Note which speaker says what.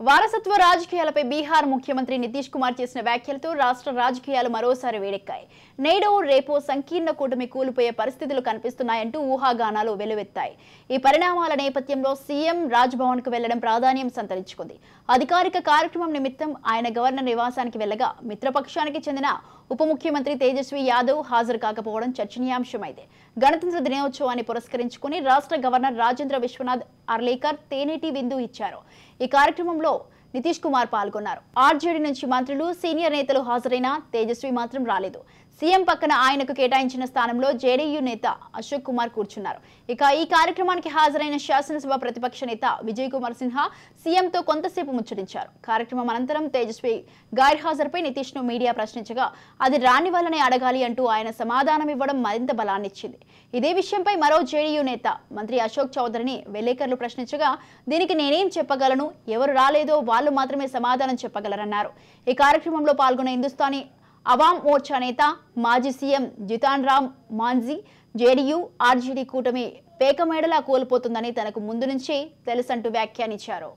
Speaker 1: వారసత్వ రాజకీయాలపై బీహార్ ముఖ్యమంత్రి నితీష్ కుమార్ చేసిన వ్యాఖ్యలతో రాష్ట్ర రాజకీయాలు మరోసారి వేడెక్కాయి. నేడో రేపో సంకీర్ణ కూటమి కూలిపోయే పరిస్థితులు కనిపిస్తున్నాయంటూ ఊహాగానాలు వెలువెత్తాయి. ఈ పరిణామాల నేపథ్యంలో సీఎం రాజ్భవన్ కు వెళ్లడం ప్రాధాన్యం సంతరించుకుంది. అధికారిక కార్యక్రమం నిమిత్తం ఆయన గవర్నర్ నివాసానికి వెళ్లగా మిత్రపక్షానికి చెందిన ఉప ముఖ్యమంత్రి తేజస్వి యాదవ్ హాజరు కాకపోవడం చర్చనీయాంశమైంది. గణతంత్ర దినోత్సవాన్ని పురస్కరించుకుని రాష్ట్ర గవర్నర్ రాజేంద్ర విశ్వనాథ్ అర్లేకర్ తేనేటి విందు ఇచ్చారు. ఈ కార్యక్రమంలో నితీష్ కుమార్ పాల్గొన్నారు. ఆర్జేడీ నుంచి మంత్రులు, సీనియర్ నేతలు హాజరైన తేజస్వి మాత్రం రాలేదు. సీఎం పక్కన ఆయనకు కేటాయించిన స్థానంలో జేడీయూ నేత అశోక్ కుమార్ కూర్చున్నారు. ఇక ఈ కార్యక్రమానికి హాజరైన శాసనసభ ప్రతిపక్ష నేత విజయ్ కుమార్ సిన్హా సీఎంతో కొంతసేపు ముచ్చటించారు. కార్యక్రమం అనంతరం తేజస్వి గైర్హాజరుపై నితీష్ ను మీడియా ప్రశ్నించగా అది రాని వల్లనే అడగాలి అంటూ ఆయన సమాధానం ఇవ్వడం మరింత బలాన్నిచ్చింది. ఇదే విషయంపై మరో జేడీయూ నేత మంత్రి అశోక్ చౌదరిని విలేకరులు ప్రశ్నించగా దీనికి నేనేం చెప్పగలను, ఎవరు రాలేదో వాళ్ళు మాత్రమే సమాధానం చెప్పగలరన్నారు. ఈ కార్యక్రమంలో పాల్గొన్న హిందుస్థానీ అవామ్ మోర్చా నేత మాజీ సీఎం జితాన్ రామ్ మాంజీ జేడీయూ ఆర్జేడీ కూటమి పేకమేడలా కోల్పోతుందని తనకు ముందు నుంచే తెలుసంటూ వ్యాఖ్యానించారు.